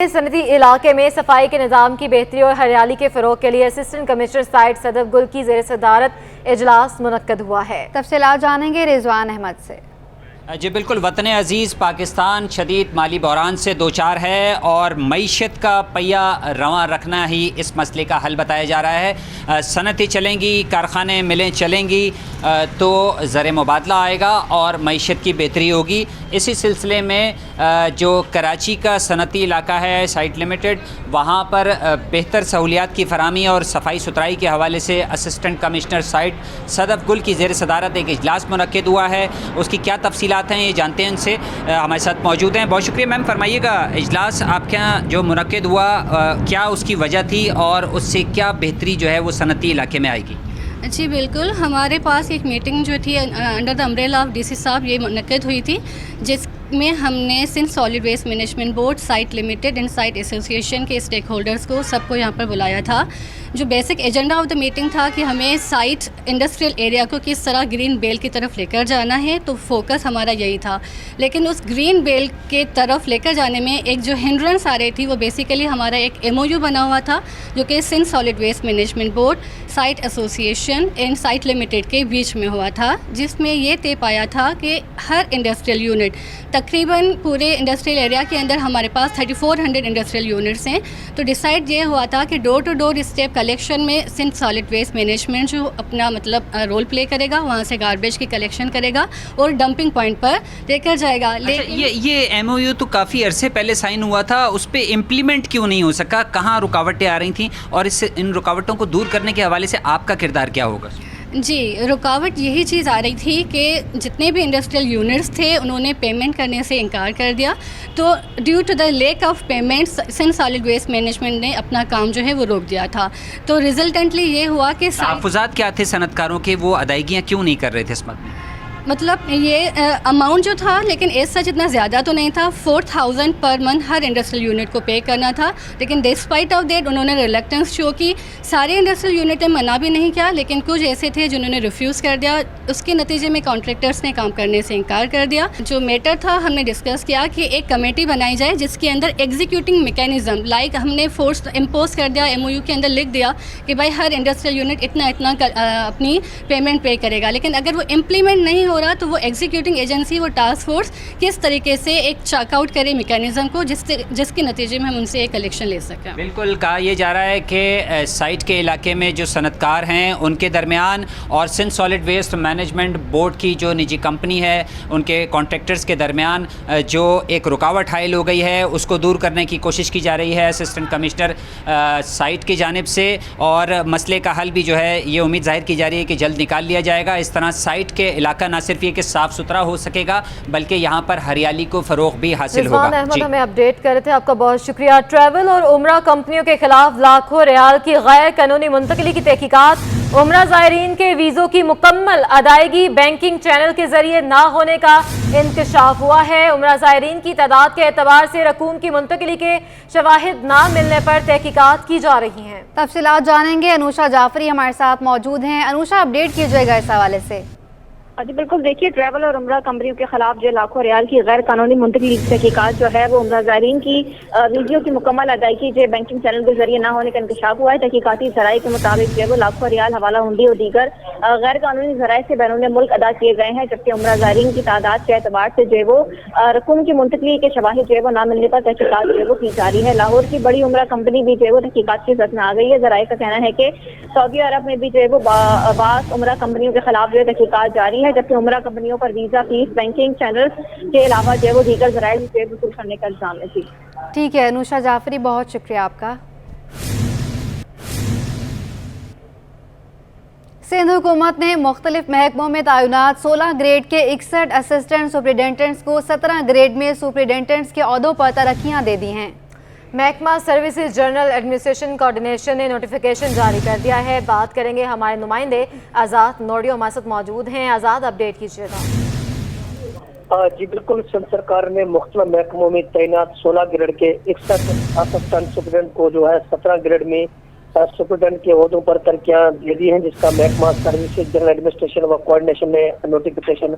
सनती इलाके में सफाई के निज़ाम की बेहतरी और हरियाली के फ़रोग के लिए असिस्टेंट कमिश्नर साइट सदफ गुल की ज़ेर सदारत इजलास मुनक्कद हुआ है। तफसीलात जानेंगे रिजवान अहमद से। जी बिल्कुल, वतन अज़ीज़ पाकिस्तान शदीद माली बहरान से दो चार है और मईशत का पहिया रवां रखना ही इस मसले का हल बताया जा रहा है। सनतें चलेंगी, कारखाने मिलें चलेंगी तो ज़र मुबादला आएगा और मईशत की बेहतरी होगी। इसी सिलसिले में जो कराची का सनती इलाका है साइट लिमिटेड, वहाँ पर बेहतर सहूलियात की फराहमी और सफाई सुथराई के हवाले से असिस्टेंट कमिश्नर साइट सदफ गुल की ज़ेर सदारत एक इजलास मुनक्किद हुआ है। उसकी क्या तफसीलात हैं ये जानते हैं इनसे, हमारे साथ मौजूद हैं। बहुत शुक्रिया मैम। फरमाइएगा, इजलास आपके यहाँ जो मुनक्किद हुआ क्या उसकी वजह थी और उससे क्या बेहतरी जो है वो सनती इलाके में आएगी? जी बिल्कुल, हमारे पास एक मीटिंग जो थी under the umbrella of DC साहब ये मुनक्किद हुई थी, जिसमें हमने Sindh solid waste management board, site limited and site association के स्टेक होल्डर्स को सबको यहाँ पर बुलाया था। जो basic agenda of the meeting था कि हमें साइट इंडस्ट्रियल एरिया को किस तरह ग्रीन बेल्ट की तरफ लेकर जाना है, तो फोकस हमारा यही था। लेकिन उस ग्रीन बेल्ट के तरफ लेकर जाने में एक जो हिंड्रेंस आ रही थी वो बेसिकली हमारा एक MOU बना हुआ था जो कि Sindh solid waste management board, site association and site limited के बीच में हुआ था, जिसमें ये तय पाया था कि हर इंडस्ट्रियल यूनिट, तकरीबन पूरे इंडस्ट्रियल एरिया के अंदर हमारे पास 3400 इंडस्ट्रियल यूनिट्स हैं, तो डिसाइड ये हुआ था कि door to door step collection में सिंध सॉलिड वेस्ट मैनेजमेंट जो अपना रोल प्ले करेगा, वहाँ से गार्बेज की कलेक्शन करेगा और डंपिंग पॉइंट पर लेकर जाएगा। लेकिन ये MOU तो काफ़ी अरसे पहले साइन हुआ था, उस पर इम्प्लीमेंट क्यों नहीं हो सका? कहाँ रुकावटें आ रही थी और इन रुकावटों को दूर करने के हवाले से आपका किरदार क्या होगा? जी, रुकावट यही चीज़ आ रही थी कि जितने भी इंडस्ट्रियल यूनिट्स थे उन्होंने पेमेंट करने से इनकार कर दिया, तो due to the lack of payments Sindh solid waste management ने अपना काम जो है वो रोक दिया था। तो रिजल्टेंटली ये हुआ कि तहफ़्फ़ुज़ात क्या थे सनतकारों के, वो अदायगियाँ क्यों नहीं कर रहे थे इस मतलब ये अमाउंट जो था, लेकिन इस सच इतना ज़्यादा तो नहीं था। 4000 पर मंथ हर इंडस्ट्रियल यूनिट को पे करना था, लेकिन डिस्पाइट ऑफ दैट उन्होंने रिलक्टेंस शो की। सारे इंडस्ट्रियल यूनिट ने मना भी नहीं किया, लेकिन कुछ ऐसे थे जिन्होंने रिफ्यूज़ कर दिया। उसके नतीजे में कॉन्ट्रैक्टर्स ने काम करने से इनकार कर दिया। जो मैटर था हमने डिस्कस किया कि एक कमेटी बनाई जाए जिसके अंदर एग्जीक्यूटिंग मैकेनिज़्म, लाइक हमने फोर्स इम्पोज कर दिया, MOU के अंदर लिख दिया कि भाई हर इंडस्ट्रियल यूनिट इतना इतना अपनी पेमेंट पे करेगा। लेकिन अगर वो इम्प्लीमेंट नहीं हो रहा तो वो एग्जीक्यूटिंग एजेंसी, वो टास्क फोर्स किस तरीके से एक चेकआउट करे मैकेनिज्म को जिसके नतीजे में हम उनसे एक कलेक्शन ले सकें। बिल्कुल, कहा यह जा रहा है कि साइट के इलाके में जो सनतकार हैं उनके दरमियान और Sindh solid waste management board की जो निजी कंपनी है उनके कॉन्ट्रैक्टर्स के दरमियान जो एक रुकावट हायल हो गई है उसको दूर करने की कोशिश की जा रही है असिस्टेंट कमिश्नर साइट की जानिब से, और मसले का हल भी जो है ये उम्मीद जाहिर की जा रही है कि जल्द निकाल लिया जाएगा। इस तरह साइट के इलाका न सिर्फ ये कि साफ़ सुथरा हो सकेगा बल्कि यहाँ पर हरियाली को फ़रोग़ भी हासिल होगा। रिजवान अहमद हमें अपडेट कर रहे थे, आपका बहुत शुक्रिया। ट्रैवल और उम्रा कंपनियों के खिलाफ लाखों रियाल की गैर कानूनी मुंतकली की तहकीकात, उम्रा ज़ायरीन के वीज़ों की मुकम्मल अदायगी बैंकिंग चैनल के जरिए ना होने का इंकशाफ हुआ है। उम्रा ज़ायरीन की तादाद के एतबार से रकूम की मुंतकली के शवाहिद ना मिलने पर तहकीकात की जा रही हैं। तफसीलात जानेंगे, अनुषा जाफरी हमारे साथ मौजूद हैं। अनुषा, अपडेट कीजिएगा इस हवाले से। जी बिल्कुल, देखिए, ट्रैवल और उम्रा कंपनियों के खिलाफ जो लाखों रियाल की गैर कानूनी मुंतकली की तहकीकात जो है वो उम्रा ज़ायरीन की वीडियो की मुकम्मल अदायगी जो बैंकिंग चैनल के जरिए ना होने का इंकशाफ हुआ है। तहकीकाती ज़राए के मुताबिक जो है वो लाखों रियाल हवाला हुंडी और दीगर गैर कानूनी ज़राए से बैरून मुल्क अदा किए गए हैं, जबकि उम्रा ज़ायरीन की तादाद के एतबार से जो है वो रकूम की मुंतकली के शवाहिद जो है वो ना मिलने पर तहकीकात जो है वो की जा रही है। लाहौर की बड़ी उम्रा कंपनी भी जो है वो तहकीकात की जद में आ गई है। ज़राए का कहना है कि सऊदी अरब में भी जो है वो बास उम्रा कंपनियों के खिलाफ जो है तहकीकात जारी है, जबकि उम्रा कंपनियों पर वीजा फीस, बैंकिंग चैनल के अलावा जो है वो दीगर ज़राए से वसूल करने का इल्जाम है। जी ठीक है अनुषा जाफरी, बहुत शुक्रिया आपका। सिंध हुकूमत ने मुख्तलिफ महकमों में तैनात 16 ग्रेड के 61 असिस्टेंट सुपरिटेंडेंट्स को 17 ग्रेड में सुपरिटेंडेंट्स के ओहदों पर तरक्कियां दे दी हैं। महकमा सर्विसेज जनरल एडमिनिस्ट्रेशन कोऑर्डिनेशन ने नोटिफिकेशन जारी कर दिया है। बात करेंगे हमारे नुमाइंदे आज़ाद नोडियो हमारे साथ मौजूद हैं। आज़ाद, अपडेट कीजिएगा। जी बिल्कुल, सिंध सरकार ने मुख्तलिफ महकमों में तैनात 16 ग्रेड के 61 असिस्टेंट सुपरिटेंडेंट को जो है 17 ग्रेड में सुपरिटेंडेंट के ओहदों पर तरक्कियां दे दी हैं, जिसका महकमा सर्विसेज जनरल एडमिनिस्ट्रेशन व कोऑर्डिनेशन ने नोटिफिकेशन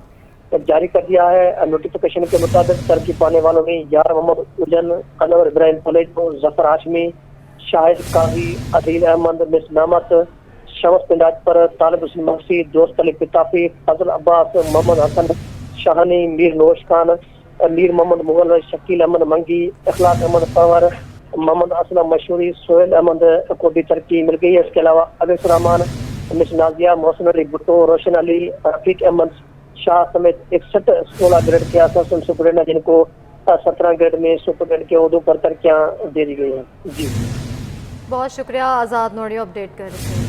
जारी कर दिया है। नोटिफिकेशन के मुताबिक तरक्की पाने वालों में यार मोहम्मद उजन, अनवर इब्राहिम पुलेटो, जफर हाशमी, शाहिद काजी, अदील अहमद, मिस नामत, शमस पिंडाज पर, तालिब हुसैन मक्सी, दोस्त अली पिताफी, फजल अब्बास, मोहम्मद हसन शाहनी, मीर नोश खान, मीर मोहम्मद मुगल, शकील अहमद मंगी, इखलास अहमद पंवर, मोहम्मद असलम मशहूरी, सोहेल अहमद को भी तरक्की मिल गई है। इसके अलावा अबीस रहमान, मिस नाजिया, मोहसिन अली भुट्टो, रोशन अली, रफीक अहमद शाह समेत 61-16 ग्रेड के असिस्टेंट सुपरिटेंडेंट हैं, जिनको 17 ग्रेड में सुपरिटेंडेंट के ओहदों पर तरक्कियां दे दी गई हैं। जी बहुत शुक्रिया आज़ाद नोड़ी अपडेट कर रहे थे।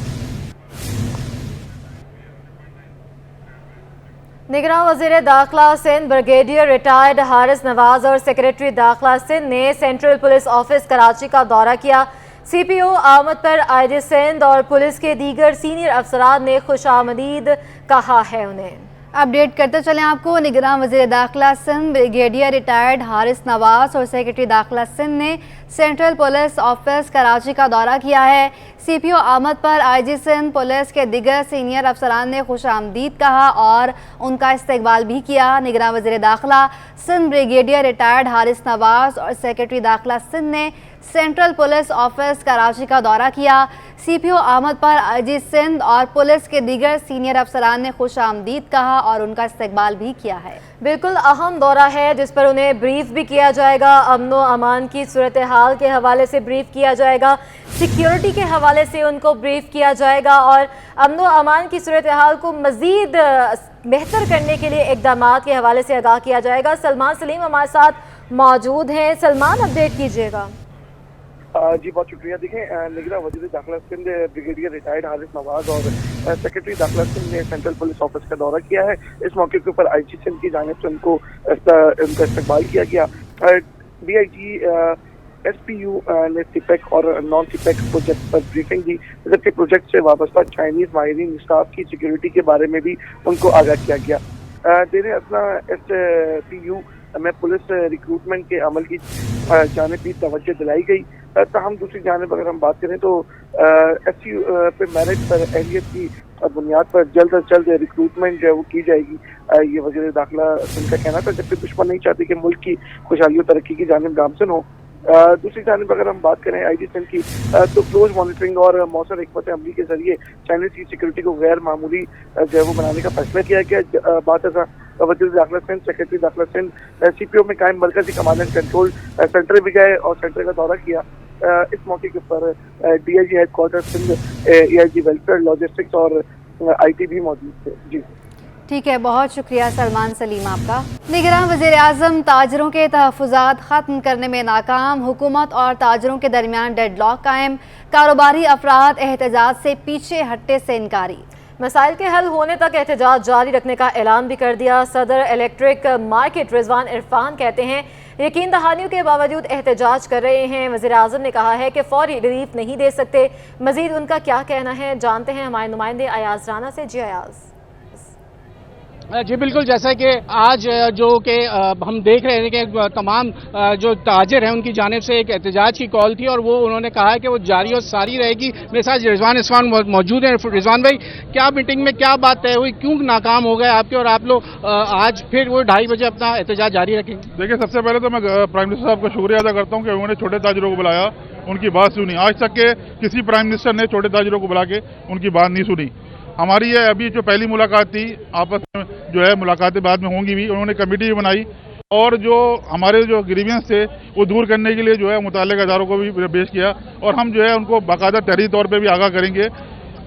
निगरान वज़ीर दाखिला सिंध ब्रिगेडियर रिटायर्ड हारिस नवाज और सेक्रेटरी दाखिला सिंध ने सेंट्रल पुलिस ऑफिस कराची का दौरा किया। CPO आमद पर IG सिंध और पुलिस के दीगर सीनियर अफसरान ने खुशामदीद कहा है उन्हें। अपडेट करते चलें आपको। निगरान वज़ीर दाखिला सिंध ब्रिगेडियर रिटायर्ड हारिस नवाज और सेक्रेटरी दाखिला सिंध ने सेंट्रल पुलिस ऑफिस कराची का दौरा किया है। CPO आमद पर IG सिंध पुलिस के दिगर सीनियर अफसरान ने खुशामदीद कहा और उनका इस्तकबाल भी किया। निगरान वज़ीर दाखिला सिंध ब्रिगेडियर रिटायर्ड हारिस नवाज और सेक्रेटरी दाखिला सिंध ने सेंट्रल पुलिस ऑफिस कराची का दौरा किया। CPO आमद पर IG सिंध और पुलिस के दीगर सीनियर अफसरान ने खुशामदीद कहा और उनका इस्तकबाल भी किया है। बिल्कुल अहम दौरा है जिस पर उन्हें ब्रीफ भी किया जाएगा। अमन व अमान की सूरत हाल के हवाले से ब्रीफ किया जाएगा, सिक्योरिटी के हवाले से उनको ब्रीफ किया जाएगा और अमन व अमान की सूरत हाल को मज़ीद बेहतर करने के लिए इक़दाम के हवाले से आगाह किया जाएगा। सलमान सलीम हमारे साथ मौजूद हैं। सलमान, अपडेट कीजिएगा। जी बहुत शुक्रिया। देखें, निगरान वज़ीर दाखिला सिंध ब्रिगेडियर रिटायर्ड हारिस नवाज और सेक्रेटरी दाखिला सिंध ने सेंट्रल पुलिस ऑफिस का दौरा किया है। इस मौके के ऊपर IG सिंध की जानिब से उनका इस्तकबाल किया गया। DIG SPU ने CPEC और नॉन CPEC प्रोजेक्ट पर ब्रीफिंग दी, जबकि प्रोजेक्ट से वाबस्ता चाइनीज माहिरीन स्टाफ की सिक्योरिटी के बारे में भी उनको आगाह किया गया। देर अपना SPU में पुलिस रिक्रूटमेंट के अमल की जानिब भी तवज्जो दिलाई गई। ताहम दूसरी जानिब अगर हम बात करें तो SPU पे मेरिट पर अहलियत की बुनियाद पर जल्द अज जल्द रिक्रूटमेंट जो है वो की जाएगी, ये वज़ीर दाखिला सिंध का कहना था, जबकि दुश्मन नहीं चाहती कि मुल्क की खुशहाली और तरक्की की जानिब गामजन हो। दूसरी जानिब अगर हम बात करें IG सिंध की तो क्लोज मॉनिटरिंग और मौसर हिकमत अमली के जरिए चाइनीज की सिक्योरिटी को गैर मामूली जो है वो बनाने का फैसला किया गया। बात ऐसा वज़ीर दाखिला सिंध, सेक्रेटरी दाखिला सिंध CPO में कायम मरकजी कमांड एंड कंट्रोल सेंटर भी गए और सेंटर का दौरा किया। इस मौके के ऊपर DIG headquarter Sindh, AIG welfare, logistics और IT भी मौजूद थे। जी ठीक है, बहुत शुक्रिया सलमान सलीम आपका। निगरान वज़ीर आज़म ताजरों के तहफ़्फ़ुज़ात ख़त्म करने में नाकाम, हुकूमत और ताजरों के दरमियान डेडलॉक कायम, कारोबारी अफराद एहतजाज से पीछे हटने से इनकारी। मसाइल के हल होने तक एहतजाज जारी रखने का ऐलान भी कर दिया। सदर इलेक्ट्रिक मार्केट रिजवान इरफान कहते हैं यकीन दहानियों के बावजूद एहतजाज कर रहे हैं। वज़ीर आज़म ने कहा है कि फौरी रिलीफ नहीं दे सकते। मज़ीद उनका क्या कहना है जानते हैं हमारे नुमाइंदे अयाज राना से। जी अयाज। जी बिल्कुल, जैसा कि आज जो कि हम देख रहे हैं कि तमाम जो ताजिर हैं उनकी जानिब से एक एहतजाज की कॉल थी और वो उन्होंने कहा है कि वो जारी और सारी रहेगी। मेरे साथ रिजवान इरफान मौजूद हैं। रिजवान भाई, क्या मीटिंग में क्या बात तय हुई, क्यों नाकाम हो गए आपके और आप लोग आज फिर वो 2:30 बजे अपना एहतजाज जारी रखेंगे? देखिए, सबसे पहले तो मैं प्राइम मिनिस्टर साहब का शुक्रिया अदा करता हूँ कि उन्होंने छोटे ताजिरों को बुलाया, उनकी बात सुनी। आज तक के किसी प्राइम मिनिस्टर ने छोटे ताजिरों को बुला के उनकी बात नहीं सुनी। हमारी ये अभी जो पहली मुलाकात थी, आपस में जो है मुलाकातें बाद में होंगी भी। उन्होंने कमेटी भी बनाई और जो हमारे जो ग्रीवियंस थे वो दूर करने के लिए जो है मुताल्लिक़ अदारों को भी पेश किया और हम जो है उनको बाकायदा तहरीरी तौर पे भी आगाह करेंगे।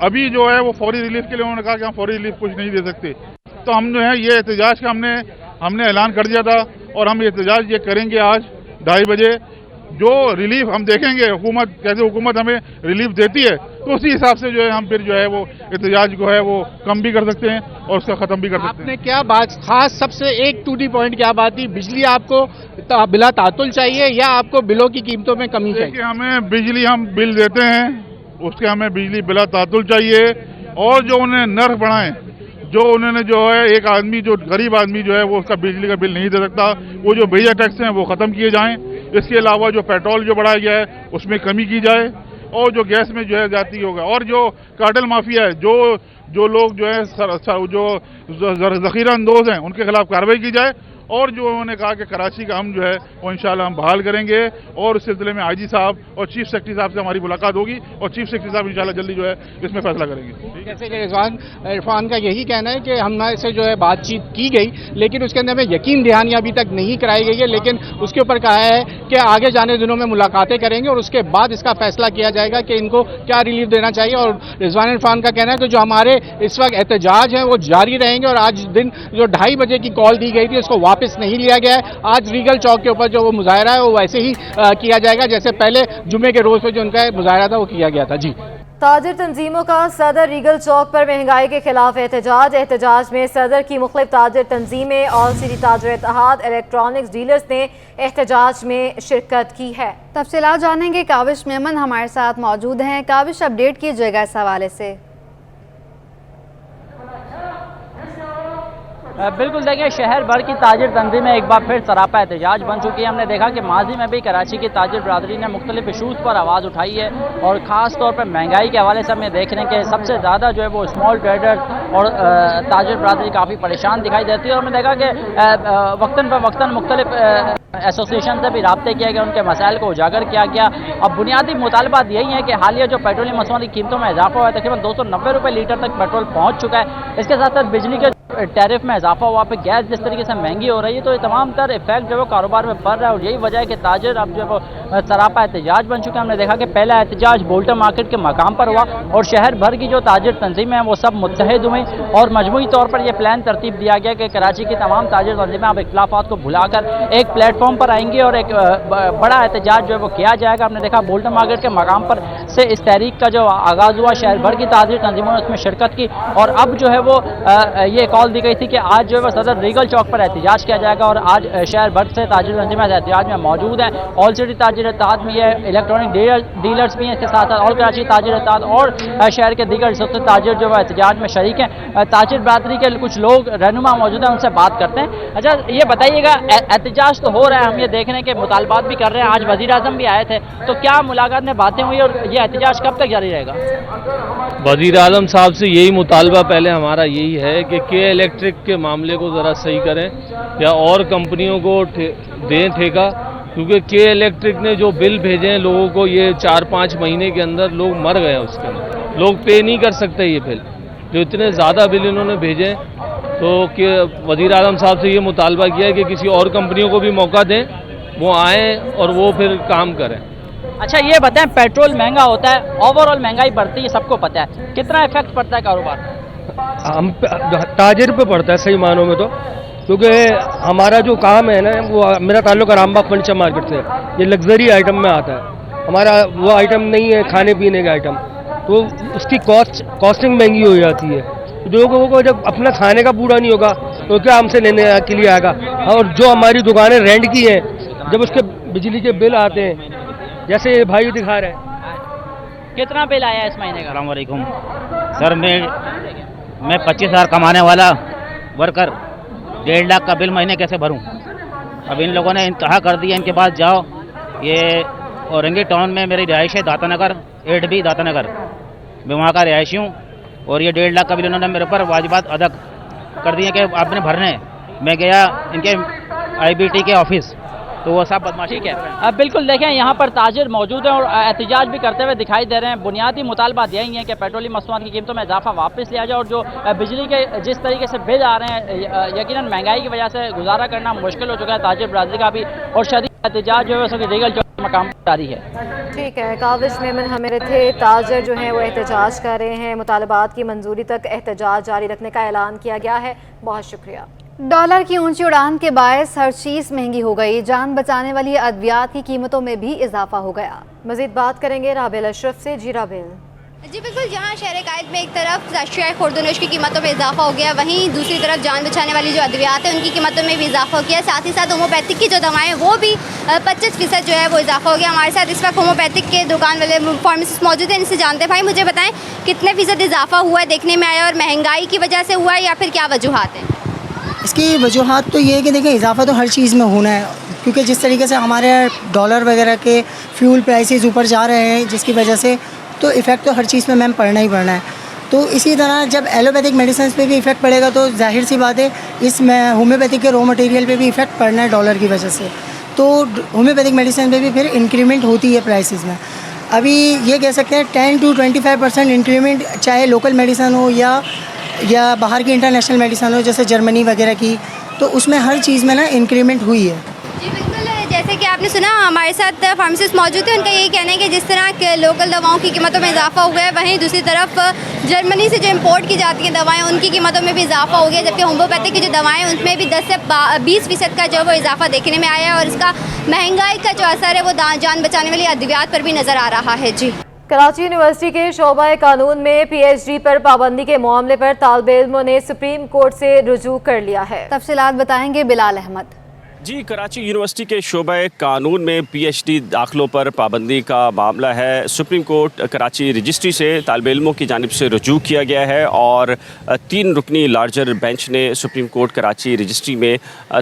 अभी जो है वो फौरी रिलीफ के लिए उन्होंने कहा कि हम फौरी रिलीफ कुछ नहीं दे सकते, तो हम जो है ये एहतजाज का हमने ऐलान कर दिया था और हम एहतजाज ये करेंगे आज 2:30 बजे। जो रिलीफ हम देखेंगे हुकूमत हमें रिलीफ देती है तो उसी हिसाब से जो है हम फिर जो है वो एहतजाज को है वो कम भी कर सकते हैं और उसका ख़त्म भी कर सकते हैं। आपने क्या बात खास सबसे एक टूटी पॉइंट क्या बात थी? बिजली आपको बिला तातुल चाहिए या आपको बिलों की कीमतों में कमी चाहिए? हमें बिजली, हम बिल देते हैं उसके, हमें बिजली बिला तातुल चाहिए और जो उन्हें नर्ख बढ़ाएं, जो उन्होंने जो है एक आदमी जो गरीब आदमी जो है वो उसका बिजली का बिल नहीं दे सकता, वो जो बेजा टैक्स हैं वो ख़त्म किए जाएं। इसके अलावा जो पेट्रोल जो बढ़ाया गया है उसमें कमी की जाए और जो गैस में जो है जाती होगा, और जो कार्टेल माफिया है, जो लोग जो है जो ज़ख़ीरा अंदोज़ हैं, उनके खिलाफ कार्रवाई की जाए। और जो उन्होंने कहा कि कराची का हम जो है वो इंशाल्लाह हम बहाल करेंगे, और इस सिलसिले में आईजी साहब और चीफ सेक्रेटरी साहब से हमारी मुलाकात होगी, और चीफ सेक्रेटरी साहब इंशाल्लाह जल्दी जो है इसमें फैसला करेंगे। जैसे कि इरफान का यही कहना है कि हमने से जो है बातचीत की गई, लेकिन उसके अंदर में यकीन दहानी अभी तक नहीं कराई गई है, लेकिन उसके ऊपर कहा है कि आगे जाने दिनों में मुलाकातें करेंगे और उसके बाद इसका फैसला किया जाएगा कि इनको क्या रिलीफ देना चाहिए। और रिजवान इरफान का कहना है कि जो हमारे इस वक्त एहतजाज हैं वो जारी रहेंगे, और आज दिन जो 2:30 बजे की कॉल दी गई थी उसको वापस नहीं लिया गया है। आज रीगल चौक के ऊपर जो वो मुजाहरा है वो वैसे ही किया जाएगा जैसे पहले जुमे के रोज पे जो उनका मुजाहरा था वो किया गया था। जी, ताजिर तंजीमों का सदर रीगल चौक पर महंगाई के खिलाफ एहतजाज में सदर की मुख्तलिफ ताजिर तंजीमें और सिटी ताजिर इत्तेहाद इलेक्ट्रॉनिक्स डीलर्स ने एहतजाज में शिरकत की है। तफसीलात जानेंगे, काविश मेमन हमारे साथ मौजूद हैं। काविश, अपडेट कीजिएगा इस हवाले से। बिल्कुल, देखिए शहर भर की ताजिर तंजीमें एक बार फिर सरापा एहतजाज बन चुकी है। हमने देखा कि माजी में भी कराची की ताजिर बरादरी ने मुख्तलिफ इशूज़ पर आवाज़ उठाई है, और ख़ास तौर पर महंगाई के हवाले से हमें देख रहे हैं कि सबसे ज़्यादा जो है वो स्मॉल ट्रेडर और ताजिर बरादरी काफ़ी परेशान दिखाई देती है। और हमने देखा कि वक्तन पर वक्तन मुख्तलिफ एसोसिएशन से भी राब्ते किए गए, उनके मसाइल को उजागर किया गया। अब बुनियादी मुतालबात यही है कि हालिया जो पेट्रोलियम मसनूआत की कीमतों में इजाफा हुआ है, तकरीबन 290 रुपये लीटर तक पेट्रोल पहुँच चुका है। इसके साथ साथ बिजली के टैरिफ में इजाफा हुआ, पे गैस जिस तरीके से महंगी हो रही है, तो ये तमाम तर इफेक्ट जो है कारोबार में पड़ रहा है, और यही वजह है कि ताजिर अब जो है वो सरापा एहतजाज बन चुके हैं। हमने देखा कि पहला एहतजाज बोल्टन मार्केट के मकाम पर हुआ, और शहर भर की जो ताजिर तंजीमें हैं वो सब मुत्तहिद हुई, और मजमूई तौर पर यह प्लान तरतीब दिया गया कि कराची की तमाम ताजिर तंजीमें अब इख्तिलाफात को भुलाकर एक प्लेटफॉर्म पर आएंगी और एक बड़ा एहतजाज जो है वो किया जाएगा। हमने देखा बोल्टन मार्केट के मकाम पर से इस तहरीक का जो आगाज़ हुआ, शहर भर की ताजिर तंजीमों ने उसमें शिरकत की, और अब जो है वो ये कॉल दी गई थी कि आज जो है सदर रीगल चौक पर एहतजाज किया जाएगा। और आज शहर भर से ताजिर तंजीमें एहतजाज में मौजूद हैं। ऑल सिटी ताजिर इत्तेहाद में ये इलेक्ट्रॉनिक डीलर्स भी हैं, इसके साथ साथ ऑल कराची ताजिर इत्तेहाद और शहर के दीगर सबसे ताजिर जो है एहतजाज में शरीक हैं। ताजिर बरादरी के कुछ लोग रहनुमा मौजूद हैं, उनसे बात करते हैं। अच्छा, ये बताइएगा, एहतजाज तो हो रहा है, हम ये देख रहे हैं कि मुतालबात भी कर रहे हैं, आज वज़ीर आज़म भी आए थे, तो क्या मुलाकात में बातें हुई और ये एहतजाज कब तक जारी रहेगा? वज़ीर आज़म साहब से यही मुतालबा पहले हमारा यही है कि के इलेक्ट्रिक के मामले को ज़रा सही करें, या और कंपनियों को दें ठेका, क्योंकि के इलेक्ट्रिक ने जो बिल भेजे हैं लोगों को, ये 4-5 महीने के अंदर लोग मर गए हैं उसके अंदर, लोग पे नहीं कर सकते ये बिल, जो इतने ज़्यादा बिल इन्होंने भेजे हैं। तो कि वज़ीर आज़म साहब से ये मुतालबा किया है कि किसी और कंपनियों को भी मौका दें, वो आएँ और वो फिर काम करें। अच्छा, ये बताएं, पेट्रोल महंगा होता है, ओवरऑल महंगाई बढ़ती है, सबको पता है, कितना इफेक्ट पड़ता है कारोबार? हम ताजिर पे पड़ता है सही मानों में तो, क्योंकि हमारा जो काम है ना, वो मेरा ताल्लुक रामबाग फर्नीचर मार्केट से, ये लग्जरी आइटम में आता है, हमारा वो आइटम नहीं है खाने पीने का आइटम, तो उसकी कॉस्टिंग महंगी हो जाती है। लोगों को जब अपना खाने का पूरा नहीं होगा तो क्या हमसे लेने के लिए आएगा? और जो हमारी दुकानें रेंट की हैं, जब उसके बिजली के बिल आते हैं, जैसे ये भाई दिखा रहे हैं, कितना बिल आया इस महीने का? अस्सलाम वालेकुम सर, मैं 25,000 कमाने वाला वर्कर 1.5 लाख का बिल महीने कैसे भरूं? अब इन लोगों ने इंतहा कर दिया, इनके पास जाओ। ये औरंगी टाउन में मेरी रिहाइश है, दाता नगर 8B दाता नगर, मैं वहाँ का रिहायशी हूँ, और ये 1.5 लाख का बिल उन्होंने मेरे ऊपर वाजिबात अदा कर दिए कि आपने भरने। मैं गया इनके IBT के ऑफिस, तो वो सब बदमाशी है। अब बिल्कुल देखें, यहाँ पर ताजिर मौजूद हैं और एहतजाज भी करते हुए दिखाई दे रहे हैं। बुनियादी मुतालबात यही है कि पेट्रोलियम मसनूआत की कीमतों में इजाफा वापस लिया जाए, और जो बिजली के जिस तरीके से बिल आ रहे हैं, यकीनन महंगाई की वजह से गुजारा करना मुश्किल हो चुका है ताजिर बरादरी का भी, और शदीद एहतजाज जो है उसकी रीगल चौक मकाम जारी है। ठीक है, काविश मेमन हमें थे। ताजिर जो हैं वो एहतजाज कर रहे हैं, मुतालबात की मंजूरी तक एहतजाज जारी रखने का ऐलान किया गया है। बहुत शुक्रिया। डॉलर की ऊंची उड़ान के बायस हर चीज़ महंगी हो गई, जान बचाने वाली अद्वियात की कीमतों में भी इजाफा हो गया। मजीद बात करेंगे राबेल अशरफ से। जी राबेल। जी बिल्कुल, जहाँ शहर कायद में एक तरफ अशियाए खुर्दनोश की कीमतों में इजाफा हो गया, वहीं दूसरी तरफ जान बचाने वाली जो अद्वियात है उनकी कीमतों में भी इजाफा हो गया। साथ ही साथ होम्योपैथिक की जो दवाएं वो भी 25% जो है वो इजाफा हो गया। हमारे साथ इस वक्त होम्योपैथिक के दुकान वाले फार्मासिस्ट मौजूद हैं, इनसे जानते हैं। भाई मुझे बताएं, कितने फीसद इजाफा हुआ है देखने में आया, और महंगाई की वजह से हुआ है या फिर क्या वजूहत है? इसकी वजूहत तो ये है कि देखें, इजाफा तो हर चीज़ में होना है, کیونکہ جس طریقے سے ہمارے ڈالر وغیرہ کے فیول پرائسز اوپر جا رہے ہیں جس کی وجہ سے تو ایفیکٹ تو ہر چیز میں میم پڑنا ہی پڑنا ہے. تو اسی طرح جب ایلوپیتھک میڈیسنس پہ بھی ایفیکٹ پڑے گا تو ظاہر سی بات ہے اس میں ہومیوپیتھک کے رو مٹیریل پہ بھی ایفیکٹ پڑنا ہے ڈالر کی وجہ سے. تو ہومیوپیتھک میڈیسن پہ بھی پھر انکریمنٹ ہوتی ہے پرائسز میں. ابھی یہ کہہ سکتے ہیں 10 to 25% انکریمنٹ چاہے لوکل میڈیسن ہو یا باہر کی انٹرنیشنل میڈیسن ہو جیسے جرمنی وغیرہ کی, تو اس میں ہر چیز میں نا انکریمنٹ ہوئی ہے. جی بالکل, جیسے کہ آپ نے سنا ہمارے ساتھ فارماسسٹ موجود ہیں, ان کا یہی کہنا ہے کہ جس طرح کہ لوکل دواؤں کی قیمتوں میں اضافہ ہوا ہے وہیں دوسری طرف جرمنی سے جو امپورٹ کی جاتی ہیں دوائیں ان کی قیمتوں میں بھی اضافہ ہو گیا, جبکہ ہومیوپیتھک کی جو دوائیں ہیں ان میں بھی 10 سے 20% کا جو ہے وہ اضافہ دیکھنے میں آیا ہے, اور اس کا مہنگائی کا جو اثر ہے وہ جان بچانے والی ادویات پر بھی نظر آ رہا ہے. جی کراچی یونیورسٹی کے شعبہ قانون میں پی ایچ ڈی پر پابندی کے معاملے پر طالب علموں نے سپریم کورٹ سے رجوع کر لیا ہے. تفصیلات بتائیں گے بلال احمد. جی, کراچی یونیورسٹی کے شعبہ قانون میں پی ایچ ڈی داخلوں پر پابندی کا معاملہ ہے. سپریم کورٹ کراچی رجسٹری سے طالب علموں کی جانب سے رجوع کیا گیا ہے اور 3 رکنی لارجر بینچ نے سپریم کورٹ کراچی رجسٹری میں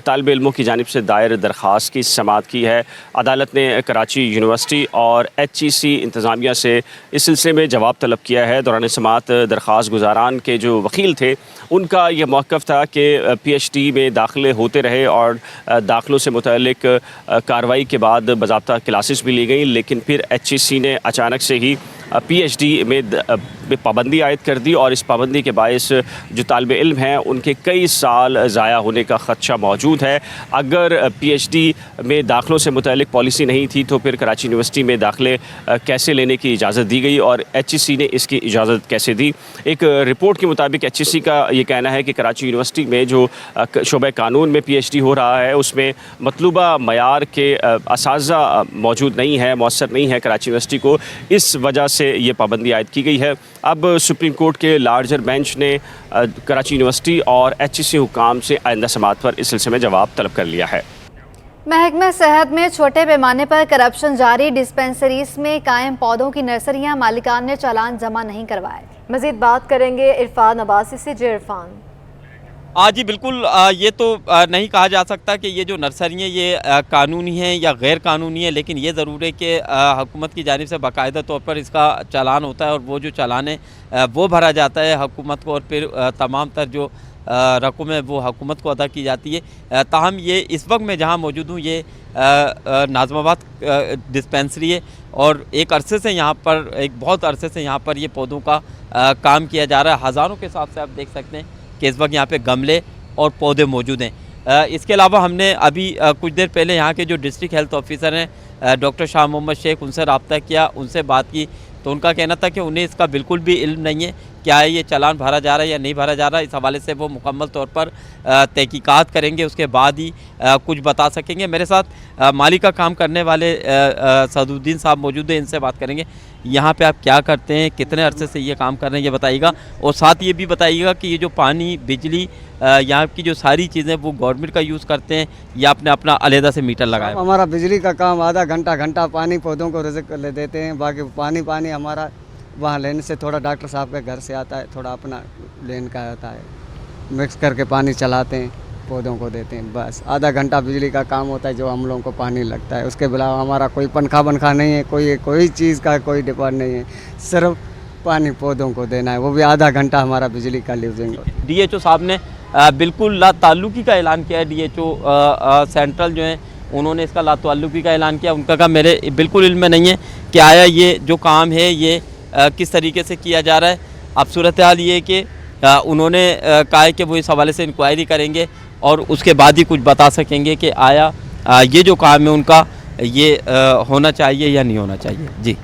طالب علموں کی جانب سے دائر درخواست کی سماعت کی ہے. عدالت نے کراچی یونیورسٹی اور ایچ ای سی انتظامیہ سے اس سلسلے میں جواب طلب کیا ہے. دوران سماعت درخواست گزاران کے جو وکیل تھے ان کا یہ موقف تھا کہ پی ایچ ڈی میں داخلے ہوتے رہے اور داخلوں سے متعلق کارروائی کے بعد باضابطہ کلاسز بھی لی گئیں, لیکن پھر ایچ ای سی نے اچانک سے ہی پی ایچ ڈی میں پابندی عائد کر دی اور اس پابندی کے باعث جو طالب علم ہیں ان کے کئی سال ضائع ہونے کا خدشہ موجود ہے. اگر پی ایچ ڈی میں داخلوں سے متعلق پالیسی نہیں تھی تو پھر کراچی یونیورسٹی میں داخلے کیسے لینے کی اجازت دی گئی اور ایچ ای سی نے اس کی اجازت کیسے دی. ایک رپورٹ کے مطابق ایچ ای سی کا یہ کہنا ہے کہ کراچی یونیورسٹی میں جو شعبہ قانون میں پی ایچ ڈی ہو رہا ہے اس میں مطلوبہ معیار کے اساتذہ موجود نہیں ہے, مؤثر نہیں ہے کراچی یونیورسٹی کو, اس وجہ سے یہ پابندی عائد کی گئی ہے. اب سپریم کورٹ کے لارجر بینچ نے کراچی یونیورسٹی اور ایچ ای سی حکام سے آئندہ سماعت پر اس سلسلے میں جواب طلب کر لیا ہے. محکمہ صحت میں چھوٹے پیمانے پر کرپشن جاری, ڈسپنسریز میں قائم پودوں کی نرسریاں مالکان نے چالان جمع نہیں کروائے. مزید بات کریں گے عرفان عباسی سے. جی عرفان. جی بالکل, یہ تو نہیں کہا جا سکتا کہ یہ جو نرسریاں یہ قانونی ہیں یا غیر قانونی ہیں, لیکن یہ ضرور ہے کہ حکومت کی جانب سے باقاعدہ طور پر اس کا چالان ہوتا ہے اور وہ جو چالان ہے وہ بھرا جاتا ہے حکومت کو اور پھر تمام تر جو رقم ہے وہ حکومت کو ادا کی جاتی ہے. تاہم یہ اس وقت میں جہاں موجود ہوں یہ ناظم آباد ڈسپنسری ہے اور ایک عرصے سے یہاں پر بہت عرصے سے یہاں پر یہ پودوں کا کام کیا جا رہا ہے. ہزاروں کے حساب سے آپ دیکھ سکتے ہیں کہ اس وقت یہاں پہ گملے اور پودے موجود ہیں. اس کے علاوہ ہم نے ابھی کچھ دیر پہلے یہاں کے جو ڈسٹرکٹ ہیلتھ آفیسر ہیں ڈاکٹر شاہ محمد شیخ, ان سے رابطہ کیا, ان سے بات کی تو ان کا کہنا تھا کہ انہیں اس کا بالکل بھی علم نہیں ہے کیا ہے یہ چالان بھرا جا رہا ہے یا نہیں بھرا جا رہا ہے. اس حوالے سے وہ مکمل طور پر تحقیقات کریں گے, اس کے بعد ہی کچھ بتا سکیں گے. میرے ساتھ مالی کا کام کرنے والے سعد الدین صاحب موجود ہیں, ان سے بات کریں گے. یہاں پہ آپ کیا کرتے ہیں, کتنے عرصے سے یہ کام کر رہے ہیں, یہ بتائیے گا, اور ساتھ یہ بھی بتائیے گا کہ یہ جو پانی, بجلی, یہاں کی جو ساری چیزیں وہ گورنمنٹ کا یوز کرتے ہیں یا آپ نے اپنا علیحدہ سے میٹر لگایا؟ ہمارا بجلی کا کام آدھا گھنٹہ پانی پودوں کو رزق لے دیتے ہیں, باقی پانی ہمارا وہاں لینے سے تھوڑا ڈاکٹر صاحب کے گھر سے آتا ہے, تھوڑا اپنا لین کا آتا ہے, مکس کر کے پانی چلاتے ہیں, پودوں کو دیتے ہیں, بس آدھا گھنٹہ بجلی کا کام ہوتا ہے جو ہم لوگوں کو پانی لگتا ہے. اس کے علاوہ ہمارا کوئی پنکھا نہیں ہے, کوئی چیز کا کوئی ڈپارٹ نہیں ہے, صرف پانی پودوں کو دینا ہے, وہ بھی آدھا گھنٹہ ہمارا بجلی کا یوزنگ. ڈی ایچ او صاحب نے بالکل لا تعلقی کا اعلان کیا ہے. ڈی ایچ او سینٹرل جو ہیں انہوں نے اس کا لا تعلقی کا اعلان کیا. ان کا کہا میرے بالکل علم میں نہیں ہے کہ آیا یہ جو کام ہے یہ کس طریقے سے کیا جا رہا ہے. اب صورتحال یہ ہے کہ انہوں نے کہا ہے کہ وہ اس حوالے سے انکوائری کریں گے اور اس کے بعد ہی کچھ بتا سکیں گے کہ آیا یہ جو کام ہے ان کا یہ ہونا چاہیے یا نہیں ہونا چاہیے. جی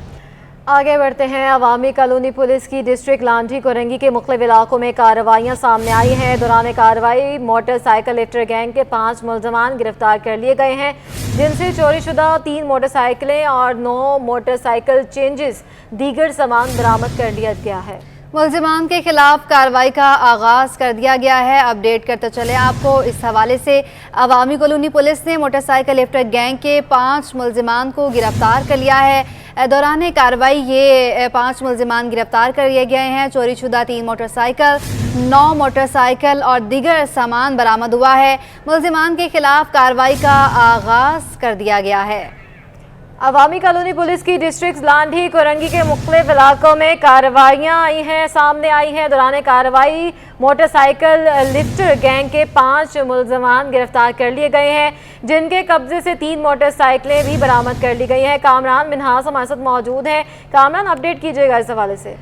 آگے بڑھتے ہیں. عوامی کالونی پولیس کی ڈسٹرکٹ لانڈھی کورنگی کے مختلف علاقوں میں کارروائیاں سامنے آئی ہیں. دوران کارروائی موٹر سائیکل لفٹر گینگ کے 5 ملزمان گرفتار کر لیے گئے ہیں, جن سے چوری شدہ 3 موٹر سائیکلیں اور 9 موٹر سائیکل چینجز دیگر سامان برآمد کر لیا گیا ہے. मुलजिमान के खिलाफ कार्रवाई का आगाज़ कर दिया गया है। अपडेट करते चले आपको इस हवाले से। अवामी कॉलोनी पुलिस ने मोटरसाइकिल लिफ्टर गैंग के 5 मुलजिमान को गिरफ्तार कर लिया है। दौरान कार्रवाई ये 5 मुलजिमान गिरफ्तार कर लिए गए हैं। चोरी शुदा 3 मोटरसाइकिल, 9 मोटरसाइकिल और दीगर सामान बरामद हुआ है। मुलजिमान के खिलाफ कार्रवाई का आगाज़ कर दिया गया है। अवामी कॉलोनी पुलिस की डिस्ट्रिक्ट लांढी कोरंगी के मुख्तलिफ इलाकों में कार्रवाइयाँ सामने आई हैं। दौरान कार्रवाई मोटरसाइकिल लिफ्टर गैंग के 5 मुलजमान गिरफ्तार कर लिए गए हैं, जिनके कब्जे से 3 मोटरसाइकिलें भी बरामद कर ली गई हैं। कामरान मिन्हास हमारे साथ मौजूद हैं। कामरान, अपडेट कीजिएगा इस हवाले से।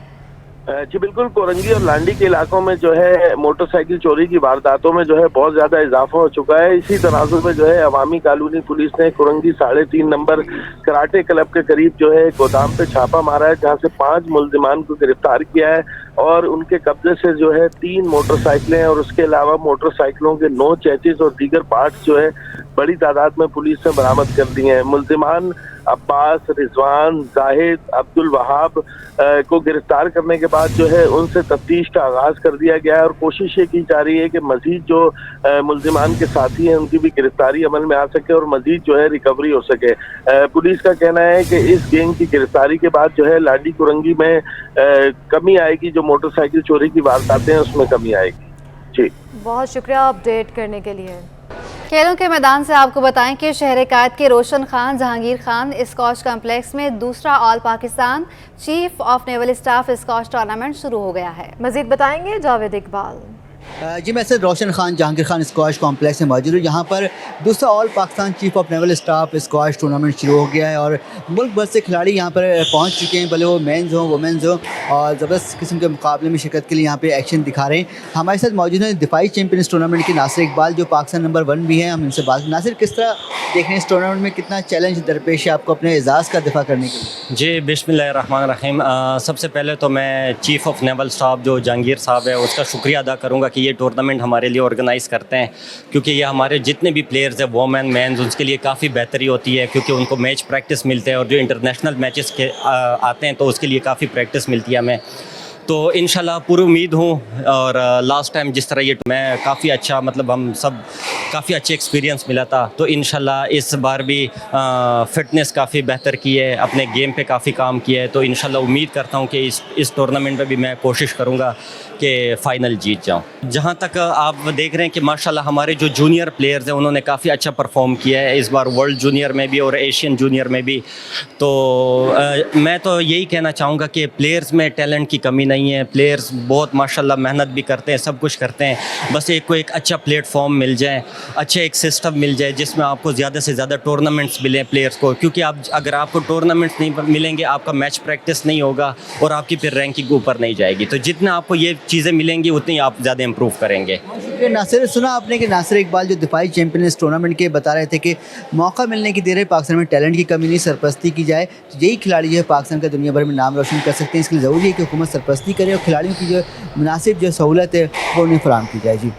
जी बिल्कुल, कोरंगी और लांडी के इलाकों में जो है मोटरसाइकिल चोरी की वारदातों में जो है बहुत ज्यादा इजाफा हो चुका है। इसी तनाजुर में जो है अवामी कॉलोनी पुलिस ने कोरंगी 3.5 नंबर कराटे क्लब के करीब जो है गोदाम पे छापा मारा है, जहां से 5 मुलजिमान को गिरफ्तार किया है और उनके कब्जे से जो है 3 मोटरसाइकिलें और उसके अलावा मोटरसाइकिलों के 9 चेसिस और दीगर पार्ट्स जो है बड़ी तादाद में पुलिस ने बरामद कर दिए हैं। मुलजिमान अब्बास, रिजवान, जाहिद, अब्दुल वहाब को गिरफ्तार करने के बाद जो है उनसे तफ्तीश का आगाज कर दिया गया है और कोशिश ये की जा रही है कि मजीद जो मुलजिमान के साथी हैं उनकी भी गिरफ्तारी अमल में आ सके और मजीद जो है रिकवरी हो सके। पुलिस का कहना है कि इस गैंग की गिरफ्तारी के बाद जो है लांडी कुरंगी में कमी आएगी, जो मोटरसाइकिल चोरी की वारदातें हैं उसमें कमी आएगी। जी, बहुत शुक्रिया अपडेट करने के लिए। खेलों के मैदान से आपको बताएं कि शहर कायद के रोशन खान जहांगीर खान स्कॉच कॉम्प्लेक्स में दूसरा all Pakistan chief of naval staff squash tournament शुरू हो गया है। मजीद बताएंगे जावेद इकबाल। जी, मैं सर रोशन खान जहांगीर खान स्क्वाश कॉम्प्लेक्स में मौजूद हूँ। यहाँ पर दूसरा all Pakistan chief of naval staff squash tournament शुरू हो गया है और मुल्क भर से खिलाड़ी यहाँ पर पहुँच चुके हैं, भले वो मेंस हो वुमेंस हो, और ज़बरदस्त किस्म के मुकाबले में शिरकत के लिए यहाँ पे एक्शन दिखा रहे हैं। हमारे साथ मौजूद हैं दिफाई चैम्पियन इस टूर्नामेंट के नासिर इकबाल, जो पाकिस्तान नंबर 1 भी हैं। हम इनसे बात। नासिर, किस तरह देख रहे हैं इस टूर्नामेंट में, कितना चैलेंज दरपेश है आपको अपने एजाज़ का दिफा करने के लिए? जी, बिस्मिल्लाहिर्रहमानिर्रहीम। सबसे पहले तो मैं चीफ ऑफ नेवल स्टाफ जो जहांगीर साहब है उसका शुक्रिया अदा करूँगा कि ये टूर्नामेंट हमारे लिए ऑर्गेनाइज़ करते हैं, क्योंकि ये हमारे जितने भी प्लेयर्स हैं वोमेन मेंस उसके लिए काफ़ी बेहतरी होती है, क्योंकि उनको मैच प्रैक्टिस मिलते हैं और जो इंटरनेशनल मैचेस के आते हैं तो उसके लिए काफ़ी प्रैक्टिस मिलती है हमें। तो इंशाल्लाह पूरी उम्मीद हूँ, और लास्ट टाइम जिस तरह ये मैं काफ़ी अच्छा मतलब हम सब काफ़ी अच्छे एक्सपीरियंस मिला था, तो इंशाल्लाह इस बार भी फ़िटनेस काफ़ी बेहतर की है, अपने गेम पे काफ़ी काम किया है। तो इंशाल्लाह उम्मीद करता हूँ कि इस टूर्नामेंट में भी मैं कोशिश करूँगा कि फ़ाइनल जीत जाऊँ। जहाँ तक आप देख रहे हैं कि माशाल्लाह हमारे जो जूनियर प्लेयर्स हैं उन्होंने काफ़ी अच्छा परफॉर्म किया है इस बार वर्ल्ड जूनियर में भी और एशियन जूनियर में भी। तो मैं तो यही कहना चाहूँगा कि प्लेयर्स में टैलेंट की कमी नहीं है, प्लेयर्स बहुत माशाल्लाह मेहनत भी करते हैं, सब कुछ करते हैं, बस एक अच्छा प्लेटफॉर्म मिल जाए, अच्छा एक सिस्टम मिल जाए जिसमें आपको ज़्यादा से ज़्यादा टूर्नामेंट्स मिलें प्लेयर्स को, क्योंकि अगर आपको टूर्नामेंट्स नहीं मिलेंगे आपका मैच प्रैक्टिस नहीं होगा और आपकी फिर रैंकिंग ऊपर नहीं जाएगी। तो जितना आपको ये चीज़ें मिलेंगी उतनी आप ज़्यादा इम्प्रूव करेंगे। नासिर, सुना आपने कि नासिर इकबाल जो दिफाई चैम्पियन इस टूर्नामेंट के बता रहे थे कि मौका मिलने की देर है, पाकिस्तान में टैलेंट की कमी नहीं, सरपरस्ती की जाए तो यही खिलाड़ी जो है पाकिस्तान का दुनिया भर में नाम रोशन कर सकते हैं। इसके लिए ज़रूरी है कि हुकूमत सरपरस्ती करे और खिलाड़ियों की जो मुनासिब जो सहूलत है वो उन्हें फराहम की जाए। जी।